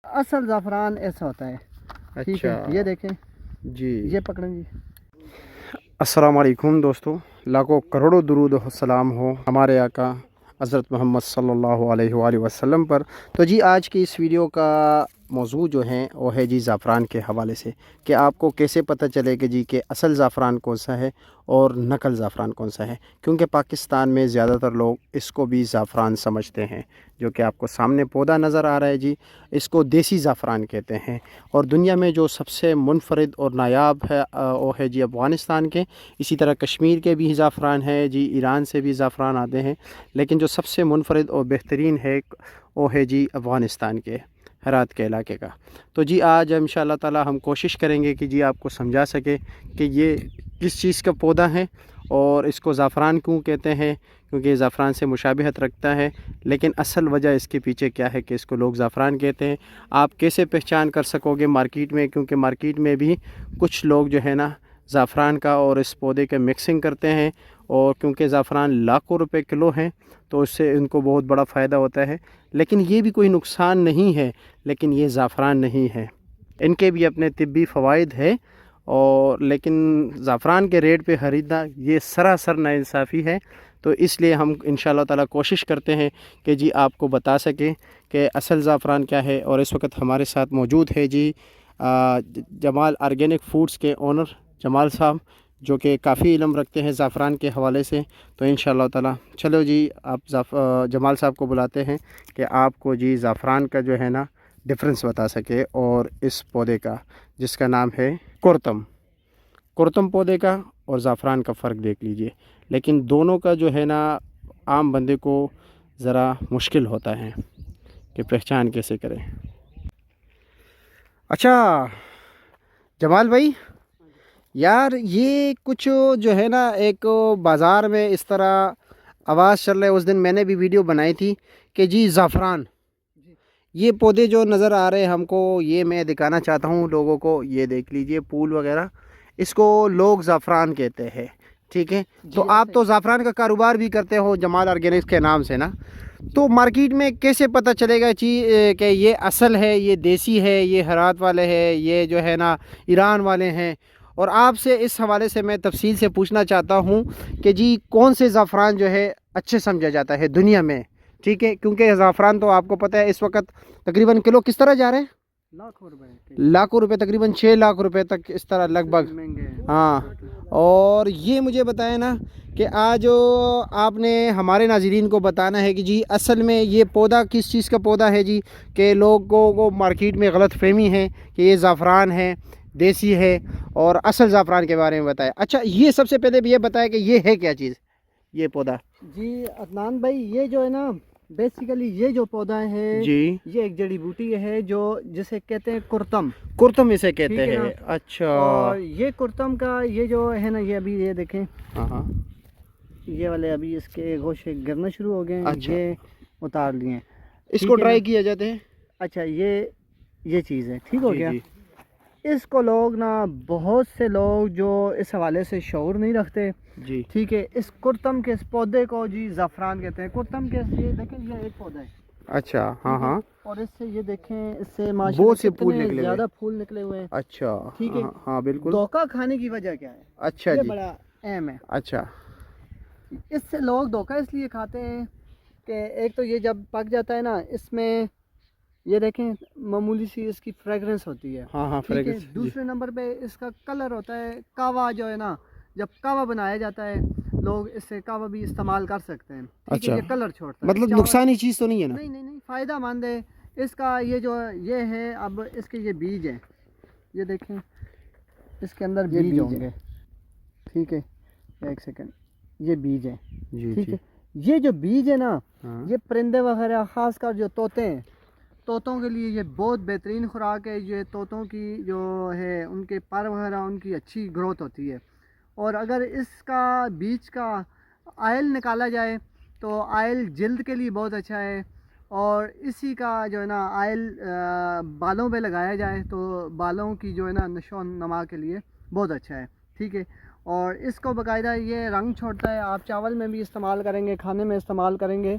اصل زعفران ایسا ہوتا ہے. ٹھیک ہے, یہ دیکھیں جی. یہ پکڑیں جی. السلام علیکم دوستو, لاکھوں کروڑوں درود و سلام ہو ہمارے آقا حضرت محمد صلی اللہ علیہ وآلہ وسلم پر. تو جی آج کی اس ویڈیو کا موضوع جو ہے وہ ہے جی زعفران کے حوالے سے, کہ آپ کو کیسے پتہ چلے کہ جی کہ اصل زعفران کون سا ہے اور نقل زعفران کون سا ہے. کیونکہ پاکستان میں زیادہ تر لوگ اس کو بھی زعفران سمجھتے ہیں, جو کہ آپ کو سامنے پودا نظر آ رہا ہے جی, اس کو دیسی زعفران کہتے ہیں. اور دنیا میں جو سب سے منفرد اور نایاب ہے وہ ہے جی افغانستان کے. اسی طرح کشمیر کے بھی زعفران ہے جی, ایران سے بھی زعفران آتے ہیں, لیکن جو سب سے منفرد اور بہترین ہے وہ ہے جی افغانستان کے ہرات کے علاقے کا. تو جی آج ان شاء اللہ تعالی ہم کوشش کریں گے کہ جی آپ کو سمجھا سکے کہ یہ کس چیز کا پودا ہے اور اس کو زعفران کیوں کہتے ہیں, کیونکہ یہ زعفران سے مشابہت رکھتا ہے, لیکن اصل وجہ اس کے پیچھے کیا ہے کہ اس کو لوگ زعفران کہتے ہیں. آپ کیسے پہچان کر سکو گے مارکیٹ میں, کیونکہ مارکیٹ میں بھی کچھ لوگ جو ہے نا زعفران کا اور اس پودے کا مکسنگ کرتے ہیں, اور کیونکہ زعفران لاکھوں روپے کلو ہیں تو اس سے ان کو بہت بڑا فائدہ ہوتا ہے. لیکن یہ بھی کوئی نقصان نہیں ہے, لیکن یہ زعفران نہیں ہے, ان کے بھی اپنے طبی فوائد ہے. اور لیکن زعفران کے ریٹ پہ خریدنا یہ سراسر ناانصافی ہے. تو اس لیے ہم ان شاء اللہ تعالی کوشش کرتے ہیں کہ جی آپ کو بتا سکیں کہ اصل زعفران کیا ہے. اور اس وقت ہمارے ساتھ موجود ہے جی جمال آرگینک فوڈز کے اونر جمال صاحب, جو کہ کافی علم رکھتے ہیں زعفران کے حوالے سے. تو ان شاء اللہ تعالی چلو جی آپ جمال صاحب کو بلاتے ہیں کہ آپ کو جی زعفران کا جو ہے نا ڈفرینس بتا سکے, اور اس پودے کا جس کا نام ہے کرتم پودے کا اور زعفران کا فرق دیکھ لیجئے. لیکن دونوں کا جو ہے نا عام بندے کو ذرا مشکل ہوتا ہے کہ پہچان کیسے کریں. اچھا جمال بھائی, یار یہ کچھ جو ہے نا ایک بازار میں اس طرح آواز چل رہا ہے, اس دن میں نے بھی ویڈیو بنائی تھی کہ جی زعفران, یہ پودے جو نظر آ رہے ہیں ہم کو, یہ میں دکھانا چاہتا ہوں لوگوں کو, یہ دیکھ لیجئے پھول وغیرہ, اس کو لوگ زعفران کہتے ہیں. ٹھیک ہے, تو آپ تو زعفران کا کاروبار بھی کرتے ہو جمال آرگینکس کے نام سے نا, تو مارکیٹ میں کیسے پتہ چلے گا کہ یہ اصل ہے, یہ دیسی ہے, یہ ہرات والے ہے, یہ جو ہے نا ایران والے ہیں. اور آپ سے اس حوالے سے میں تفصیل سے پوچھنا چاہتا ہوں کہ جی کون سے زعفران جو ہے اچھے سمجھا جاتا ہے دنیا میں. ٹھیک ہے, کیونکہ زعفران تو آپ کو پتہ ہے اس وقت تقریباً کلو کس طرح جا رہے ہیں, لاکھوں روپے, تقریباً 6 لاکھ روپے تک اس طرح لگ بھگ. ہاں, اور یہ مجھے بتائیں نا کہ آج آپ نے ہمارے ناظرین کو بتانا ہے کہ جی اصل میں یہ پودا کس چیز کا پودا ہے جی, کہ لوگوں کو مارکیٹ میں غلط فہمی ہے کہ یہ زعفران ہے, دیسی ہے, اور اصل زعفران کے بارے میں بتائیں. اچھا یہ سب سے پہلے یہ بتائیں کہ یہ ہے کیا چیز, یہ پودا. جی عدنان بھائی, یہ جو ہے نا بیسیکلی یہ جو پودا ہے جی, یہ ایک جڑی بوٹی ہے جو جسے کہتے ہیں کرتم اسے کہتے ہیں. اچھا, اور یہ کرتم کا یہ جو ہے نا, یہ ابھی یہ دیکھیں, ہاں, یہ والے ابھی اس کے گوشے گرنا شروع ہو گئے ہیں. اچھا, یہ اتار لیے ہیں, اس کو ڈرائی کیا جاتے ہیں. اچھا یہ چیز ہے, ٹھیک ہو جی گیا. جی. اس کو لوگ نا, بہت سے لوگ جو اس حوالے سے شعور نہیں رکھتے. جی, ٹھیک ہے, اس کرتم کے اس پودے کو جی زعفران کہتے ہیں. کرتم کے یہ دیکھیں, یہ ایک پودا ہے. اچھا, ہاں ہاں, اور اس سے یہ دیکھیں, اس سے ماشاءاللہ بہت سے پھول کتنے نکلے زیادہ پھول نکلے ہوئے ہیں. اچھا, ٹھیک ہے, ہاں بالکل. دھوکہ کھانے کی وجہ کیا ہے, اچھا یہ جی, بڑا اہم ہے. اچھا, اس سے لوگ دھوکہ اس لیے کھاتے ہیں کہ ایک تو یہ جب پک جاتا ہے نا, اس میں یہ دیکھیں معمولی سی اس کی فریگرنس ہوتی ہے. ہاں ہاں, ٹھیک ہے, فریگرنس. دوسرے نمبر پہ اس کا کلر ہوتا ہے کاوا, جو ہے نا جب کاوا بنایا جاتا ہے لوگ اس سے کاوا بھی استعمال کر سکتے ہیں. ٹھیک ہے, یہ کلر چھوڑتا ہے. مطلب نقصانی چیز تو نہیں ہے نا. نہیں, فائدہ مند ہے اس کا. یہ جو یہ ہے, اب اس کے یہ بیج ہیں, یہ دیکھیں اس کے اندر بیج ہوں گے. ٹھیک ہے, ایک سیکنڈ, یہ بیج ہیں. ٹھیک ہے, یہ جو بیج ہے نا, یہ پرندے وغیرہ, خاص کر جو طوطے ہیں, طوطوں کے لیے یہ بہت بہترین خوراک ہے. یہ طوطوں کی جو ہے ان کے پر وغیرہ, ان کی اچھی گروتھ ہوتی ہے. اور اگر اس کا بیج کا آئل نکالا جائے تو آئل جلد کے لیے بہت اچھا ہے. اور اسی کا جو ہے نا آئل بالوں پہ لگایا جائے تو بالوں کی جو ہے نا نشو و نما کے لیے بہت اچھا ہے. ٹھیک ہے, اور اس کو باقاعدہ یہ رنگ چھوڑتا ہے. آپ چاول میں بھی استعمال کریں گے, کھانے میں استعمال کریں گے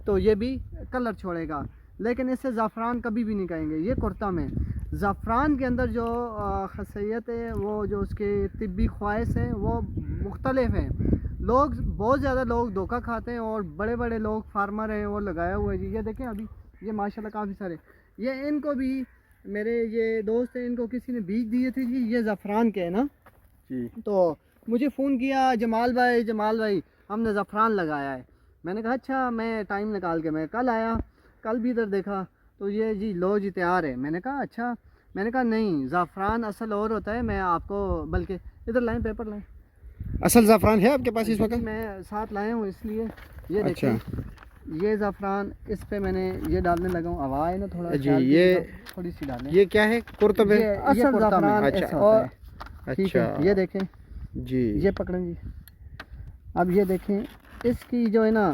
تو یہ بھی کلر چھوڑے گا. لیکن اسے زعفران کبھی بھی نہیں کہیں گے. یہ کرتم ہے. زعفران کے اندر جو خاصیت ہے، وہ جو اس کے طبی خواص ہیں وہ مختلف ہیں. لوگ بہت زیادہ لوگ دھوکہ کھاتے ہیں، اور بڑے بڑے لوگ فارمر ہیں وہ لگایا ہوا ہے جی. یہ دیکھیں ابھی یہ ماشاءاللہ کافی سارے، یہ ان کو بھی میرے یہ دوست ہیں، ان کو کسی نے بیج دیے تھے جی. یہ زعفران کے ہے نا جی. تو مجھے فون کیا جمال بھائی ہم نے زعفران لگایا ہے. میں نے کہا اچھا. میں ٹائم نکال کے میں کل آیا، کل بھی ادھر دیکھا تو یہ جی لو جی تیار ہے. میں نے کہا اچھا. میں نے کہا نہیں، زعفران اصل اور ہوتا ہے. میں آپ کو بلکہ ادھر لائیں، پیپر لائیں. اصل زعفران ہے آپ کے پاس اس وقت؟ میں ساتھ لایا ہوں اس لیے. یہ دیکھیں یہ زعفران، اس پہ میں نے یہ ڈالنے لگا ہوں. ہوا ہے نا تھوڑا جی. یہ تھوڑی سی ڈالیں. یہ کیا ہے؟ کرتب ہے؟ اصل زعفران ایسا ہوتا ہے. ٹھیک ہے. یہ دیکھیں جی. یہ پکڑیں جی. اب یہ دیکھیں اس کی جو ہے نا،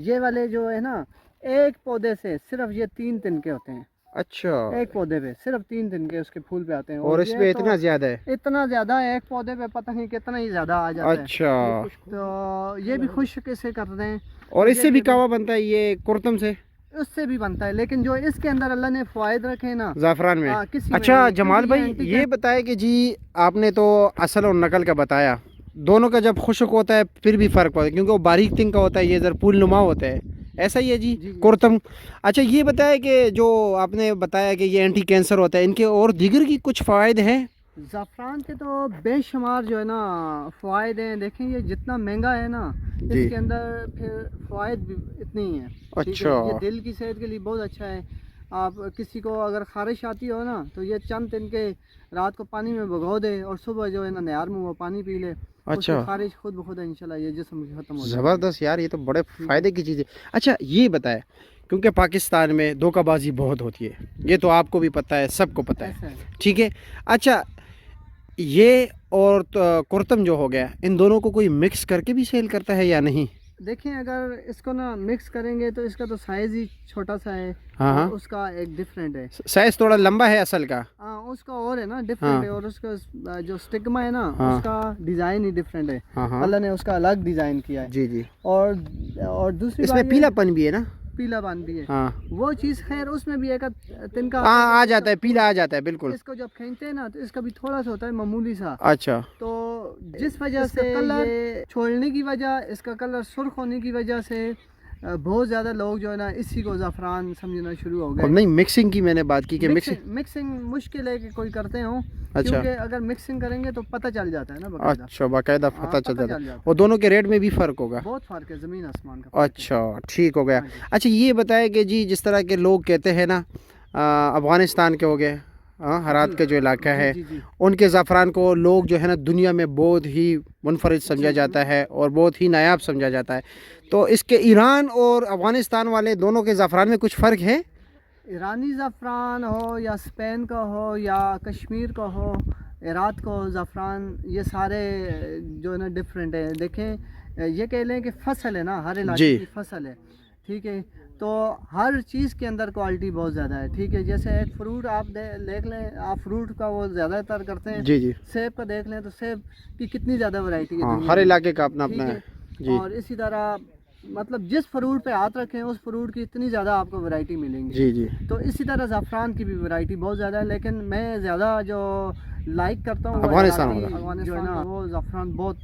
یہ والے جو ہے نا، ایک پودے سے صرف یہ 3 تنکے ہوتے ہیں. اچھا. ایک پودے پہ صرف 3 تنکے اس کے پھول پہ آتے ہیں. اور اس پہ اتنا زیادہ ہے؟ اتنا زیادہ ہے. ایک پودے پہ پتہ نہیں کتنا ہی زیادہ آ جاتا ہے. اچھا. تو یہ بھی خشک سے کرتے ہیں. اور اس سے بھی کہوا بنتا ہے یہ کرتم سے؟ اس سے بھی بنتا ہے، لیکن جو اس کے اندر اللہ نے فوائد رکھے نا زعفران میں. اچھا جمال بھائی یہ بتائے کہ جی آپ نے تو اصل اور نقل کا بتایا، دونوں کا جب خشک ہوتا ہے پھر بھی فرق ہوتا ہے، کیونکہ وہ باریک تنگ کا ہوتا ہے، یہ ادھر پھول نما ہوتا ہے. ایسا ہی ہے جی کرتم. اچھا یہ بتایا کہ جو آپ نے بتایا کہ یہ اینٹی کینسر ہوتا ہے، ان کے اور دیگر کی کچھ فوائد ہیں؟ زعفران کے تو بے شمار جو ہے نا فوائد ہیں. دیکھیں یہ جتنا مہنگا ہے نا، اس کے اندر پھر فوائد بھی اتنے ہی ہیں. اچھا. یہ دل کی صحت کے لیے بہت اچھا ہے. آپ کسی کو اگر خارش آتی ہو نا تو یہ چند دن کے رات کو پانی میں بھگو دے اور صبح جو ہے نا نہار میں وہ پانی پی لے. اچھا. خارش خود بخود انشاءاللہ یہ جسم ختم ہو جائے. زبردست یار، یہ تو بڑے فائدے کی چیز ہے. اچھا یہ بتائے، کیونکہ پاکستان میں دھوکہ بازی بہت ہوتی ہے، یہ تو آپ کو بھی پتہ ہے، سب کو پتہ ہے. ٹھیک ہے. اچھا یہ اور کرتم جو ہو گیا، ان دونوں کو کوئی مکس کر کے بھی سیل کرتا ہے یا نہیں؟ دیکھیں اگر اس کو نا مکس کریں گے تو اس کا تو سائز ہی چھوٹا سا ہے. ہاں. اس کا ایک ڈفرینٹ ہے. سائز تھوڑا لمبا ہے اصل کا. ہاں اس کا اور ہے نا ڈفرینٹ ہے. اور اس کا جو سٹگما ہے نا اس کا ڈیزائن ہی ڈفرینٹ ہے. اللہ نے اس کا الگ ڈیزائن کیا ہے. جی جی. اور دوسری اس میں پیلا پن بھی ہے نا؟ پیلا بان بھی ہے. ہاں وہ چیز خیر اس میں بھی ایک تنکا آ جاتا ہے، پیلا آ جاتا ہے. بالکل. اس کو جب کھینچتے ہیں نا تو اس کا بھی تھوڑا سا ہوتا ہے معمولی سا. اچھا. تو جس وجہ سے کلر چھوڑنے کی وجہ، اس کا کلر سرخ ہونے کی وجہ سے بہت زیادہ لوگ جو ہے نا اسی کو زعفران سمجھنا شروع ہو گئے. نہیں مکسنگ کی میں نے بات کی کہ مکسنگ مشکل ہے کہ کوئی کرتے ہوں. کیونکہ اگر مکسنگ کریں گے تو پتہ چل جاتا ہے نا باقاعدہ. اچھا باقاعدہ پتہ چل جاتا ہے. اور دونوں کے ریٹ میں بھی فرق ہوگا؟ بہت فرق ہے، زمین آسمان کا. اچھا ٹھیک ہو گیا. اچھا یہ بتائے کہ جی جس طرح کے لوگ کہتے ہیں نا افغانستان کے ہو گئے، ہرات کا جو علاقہ ہے، ان کے زعفران کو لوگ جو ہے نا دنیا میں بہت ہی منفرد سمجھا جاتا ہے اور بہت ہی نایاب سمجھا جاتا ہے. تو اس کے ایران اور افغانستان والے دونوں کے زعفران میں کچھ فرق ہے؟ ایرانی زعفران ہو یا اسپین کا ہو یا کشمیر کا ہو، عراق کا ہو زعفران، یہ سارے جو ہے نا ڈفرینٹ ہے. دیکھیں یہ کہہ لیں کہ فصل ہے نا، ہر علاقے کی فصل ہے. ٹھیک ہے. تو ہر چیز کے اندر کوالٹی بہت زیادہ ہے. ٹھیک ہے. جیسے ایک فروٹ آپ دیکھ لیں، آپ فروٹ کا وہ زیادہ تر کرتے ہیں. جی جی. سیب کا دیکھ لیں تو سیب کی کتنی زیادہ ورائٹی ہے، ہر علاقے کا اپنا اپنا ہے. اور اسی طرح مطلب جس فروٹ پہ ہاتھ رکھیں اس فروٹ کی اتنی زیادہ آپ کو ورائٹی ملیں گی. جی جی. تو اسی طرح زعفران کی بھی ورائٹی بہت زیادہ ہے. لیکن میں زیادہ جو لائک کرتا ہوں افغانستان جو ہے نا وہ زعفران بہت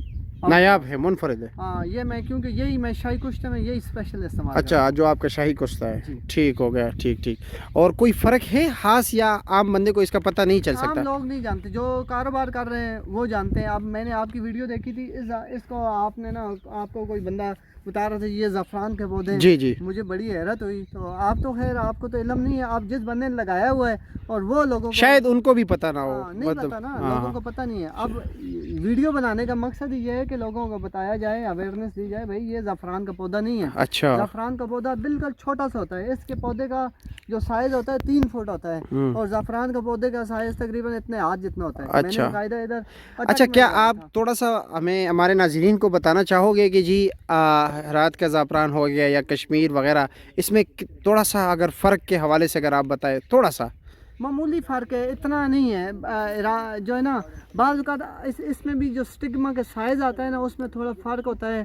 نایاب ہے، منفرد ہے. ہاں یہ میں کیونکہ یہی میں شاہی کشتے میں یہی اسپیشل استعمال. اچھا جو آپ کا شاہی کشتہ ہے. ٹھیک ہو گیا. ٹھیک ٹھیک. اور کوئی فرق ہے خاص یا عام بندے کو اس کا پتہ نہیں چل سکتا؟ عام لوگ نہیں جانتے، جو کاروبار کر رہے ہیں وہ جانتے ہیں. اب میں نے آپ کی ویڈیو دیکھی تھی، اس کو آپ نے نا آپ کو کوئی بندہ بتا رہا تھا یہ زعفران کے پودے. جی جی. مجھے بڑی حیرت ہوئی. تو آپ تو خیر آپ کو تو علم نہیں ہے، آپ جس بندے نے لگایا ہوا ہے اور وہ لوگوں کو شاید ان کو بھی پتہ نہ ہو. نہیں پتہ نا، لوگوں کو پتہ نہیں ہے. اب ویڈیو بنانے کا مقصد یہ ہے کہ لوگوں کو بتایا جائے، اویئرنیس دی جائے، بھائی یہ زعفران کا پودا نہیں ہے. اچھا. زعفران کا پودا بالکل چھوٹا سا ہوتا ہے. اس کے پودے کا جو سائز ہوتا ہے 3 فٹ ہوتا ہے، اور زعفران کا پودے کا سائز تقریباً اتنے ہاتھ جتنا ہوتا ہے. اچھا. ادھر اچھا کیا آپ تھوڑا سا ہمیں ہمارے ناظرین کو بتانا چاہو گے کہ جی ہرات کا زعفران ہو گیا یا کشمیر وغیرہ، اس میں تھوڑا سا اگر فرق کے حوالے سے اگر آپ بتائیں تھوڑا سا؟ معمولی فرق ہے، اتنا نہیں ہے. جو ہے نا بعض اوقات اس میں بھی جو سٹگما کا سائز آتا ہے نا اس میں تھوڑا فرق ہوتا ہے.